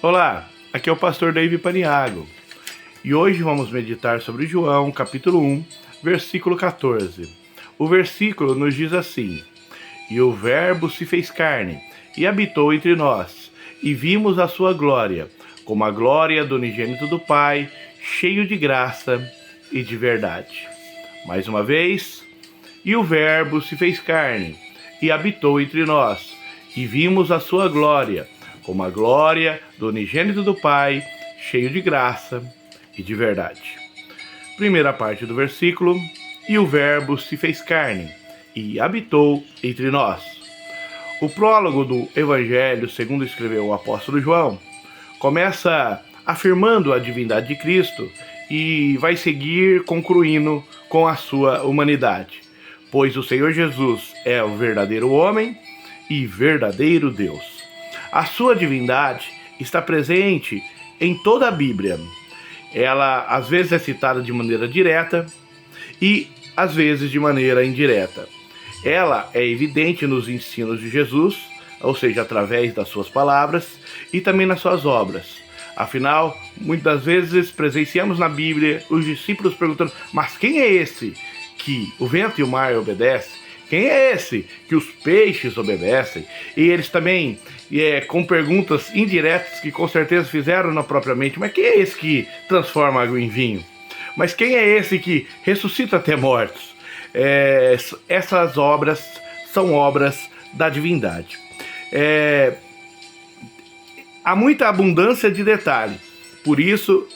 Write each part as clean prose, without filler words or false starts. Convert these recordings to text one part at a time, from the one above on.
Olá, aqui é o pastor David Paniago e hoje vamos meditar sobre João, capítulo 1, versículo 14. O versículo nos diz assim: E o Verbo se fez carne e habitou entre nós, e vimos a sua glória, como a glória do unigênito do Pai, cheio de graça e de verdade. Mais uma vez, e o Verbo se fez carne e habitou entre nós, e vimos a sua glória, como a glória do unigênito do Pai, cheio de graça e de verdade. Primeira parte do versículo: e o Verbo se fez carne e habitou entre nós. O prólogo do Evangelho, segundo escreveu o apóstolo João, começa afirmando a divindade de Cristo e vai seguir concluindo com a sua humanidade, pois o Senhor Jesus é o verdadeiro homem e verdadeiro Deus. A sua divindade está presente em toda a Bíblia. Ela às vezes é citada de maneira direta e às vezes de maneira indireta. Ela é evidente nos ensinos de Jesus, ou seja, através das suas palavras e também nas suas obras. Afinal, muitas vezes presenciamos na Bíblia os discípulos perguntando: mas quem é esse que o vento e o mar obedecem? Quem é esse que os peixes obedecem? E eles também, com perguntas indiretas que com certeza fizeram na própria mente: mas quem é esse que transforma água em vinho? Mas quem é esse que ressuscita até mortos? Essas obras são obras da divindade. Há muita abundância de detalhe, por isso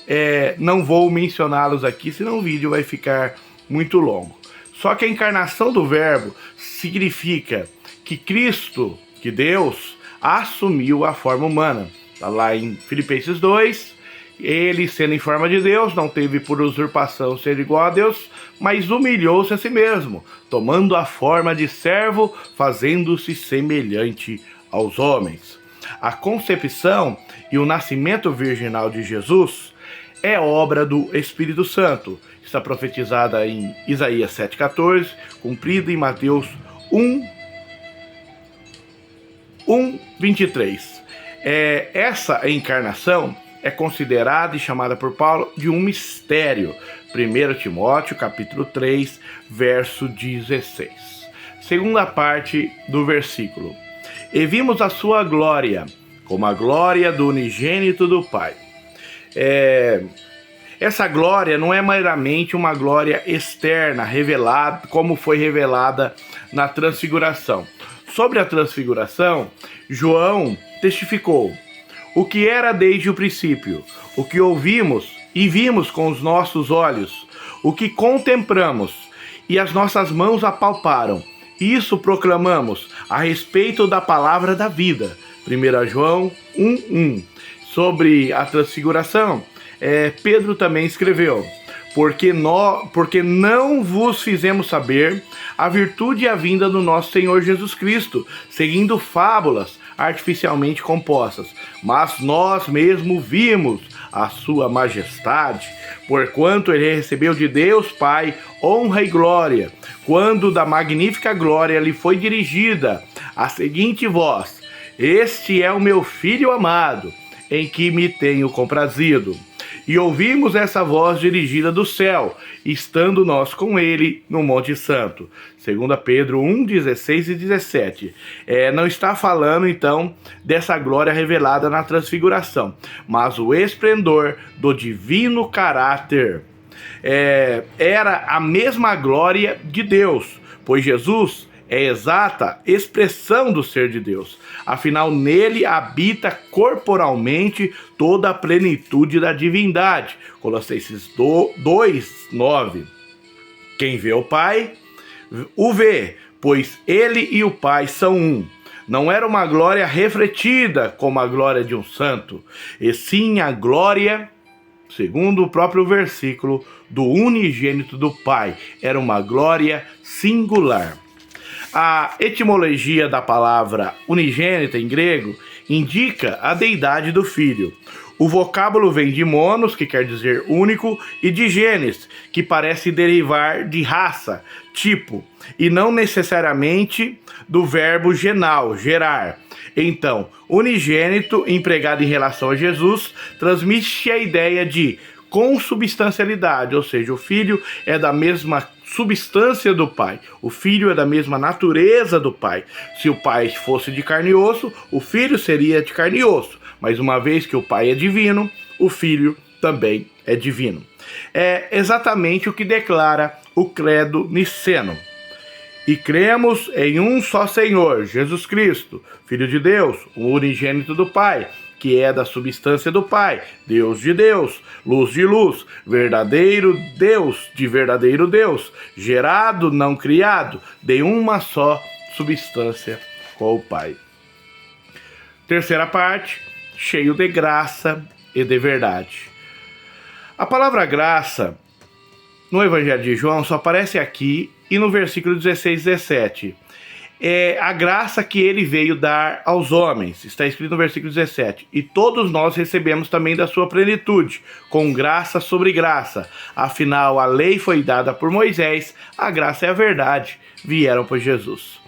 não vou mencioná-los aqui, senão o vídeo vai ficar muito longo. Só que a encarnação do Verbo significa que Cristo, que Deus, assumiu a forma humana. Está lá em Filipenses 2, ele sendo em forma de Deus, não teve por usurpação ser igual a Deus, mas humilhou-se a si mesmo, tomando a forma de servo, fazendo-se semelhante aos homens. A concepção e o nascimento virginal de Jesus é obra do Espírito Santo. Está profetizada em Isaías 7,14, cumprida em Mateus 1:23. Essa encarnação é considerada e chamada por Paulo de um mistério. 1 Timóteo, capítulo 3, verso 16. Segunda parte do versículo: e vimos a sua glória, como a glória do unigênito do Pai. Essa glória não é meramente uma glória externa, revelada, como foi revelada na transfiguração. Sobre a transfiguração, João testificou: o que era desde o princípio, o que ouvimos e vimos com os nossos olhos, o que contemplamos e as nossas mãos apalparam, isso proclamamos a respeito da palavra da vida. 1 João 1:1. Sobre a transfiguração, Pedro também escreveu: porque não vos fizemos saber a virtude e a vinda do nosso Senhor Jesus Cristo, seguindo fábulas artificialmente compostas, mas nós mesmo vimos a sua majestade, porquanto ele recebeu de Deus Pai honra e glória, quando da magnífica glória lhe foi dirigida a seguinte voz: este é o meu Filho amado, em que me tenho comprazido. E ouvimos essa voz dirigida do céu, estando nós com ele no Monte Santo. 2 Pedro 1:16 e 17. Não está falando, então, dessa glória revelada na transfiguração, mas o esplendor do divino caráter. Era a mesma glória de Deus, pois Jesus é exata expressão do ser de Deus. Afinal, nele habita corporalmente toda a plenitude da divindade. Colossenses 2:9. Quem vê o Pai, o vê, pois ele e o Pai são um. Não era uma glória refletida como a glória de um santo, e sim a glória, segundo o próprio versículo, do unigênito do Pai. Era uma glória singular. A etimologia da palavra unigênita em grego indica a deidade do Filho. O vocábulo vem de monos, que quer dizer único, e de genes, que parece derivar de raça, tipo, e não necessariamente do verbo genal, gerar. Então, unigênito, empregado em relação a Jesus, transmite a ideia de consubstancialidade, ou seja, o Filho é da mesma substância do Pai. O Filho é da mesma natureza do Pai. Se o Pai fosse de carne e osso, o Filho seria de carne e osso. Mas uma vez que o Pai é divino, o Filho também é divino. É exatamente o que declara o credo niceno. E cremos em um só Senhor, Jesus Cristo, Filho de Deus, o unigênito do Pai, que é da substância do Pai, Deus de Deus, luz de luz, verdadeiro Deus de verdadeiro Deus, gerado, não criado, de uma só substância com o Pai. Terceira parte, cheio de graça e de verdade. A palavra graça, no Evangelho de João, só aparece aqui e no versículo 16 e 17. É a graça que ele veio dar aos homens. Está escrito no versículo 17. E todos nós recebemos também da sua plenitude, com graça sobre graça. Afinal, a lei foi dada por Moisés, a graça e a verdade vieram por Jesus.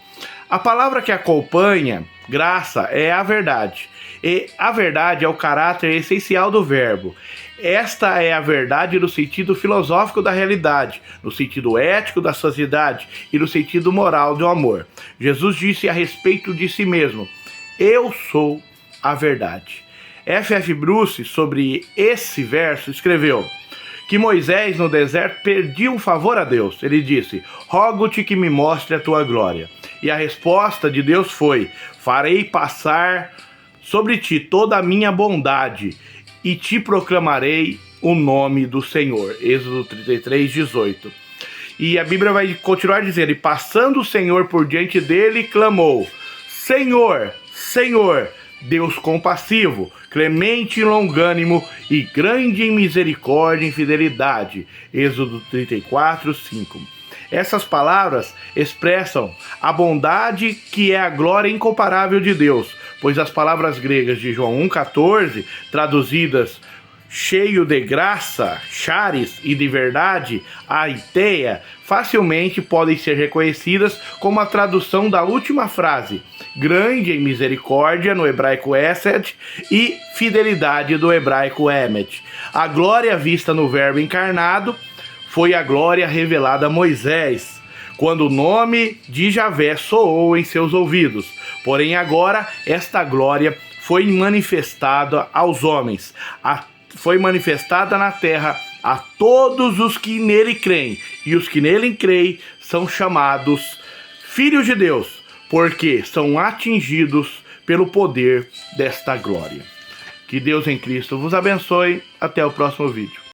A palavra que acompanha graça é a verdade. E a verdade é o caráter essencial do verbo. Esta é a verdade no sentido filosófico da realidade, no sentido ético da sociedade e no sentido moral do amor. Jesus disse a respeito de si mesmo: eu sou a verdade. F.F. Bruce, sobre esse verso, escreveu que Moisés no deserto pediu um favor a Deus. Ele disse: rogo-te que me mostre a tua glória. E a resposta de Deus foi: farei passar sobre ti toda a minha bondade e te proclamarei o nome do Senhor. Êxodo 33, 18. E a Bíblia vai continuar dizendo: e passando o Senhor por diante dele, clamou: Senhor, Senhor, Deus compassivo, clemente e longânimo e grande em misericórdia e fidelidade. Êxodo 34, 5. Essas palavras expressam a bondade que é a glória incomparável de Deus, pois as palavras gregas de João 1,14, traduzidas cheio de graça, charis, e de verdade, aiteia, facilmente podem ser reconhecidas como a tradução da última frase, grande em misericórdia, no hebraico esed, e fidelidade, do hebraico emet. A glória vista no verbo encarnado foi a glória revelada a Moisés, quando o nome de Javé soou em seus ouvidos. Porém agora esta glória foi manifestada aos homens, foi manifestada na terra a todos os que nele creem, e os que nele creem são chamados filhos de Deus, porque são atingidos pelo poder desta glória. Que Deus em Cristo vos abençoe. Até o próximo vídeo.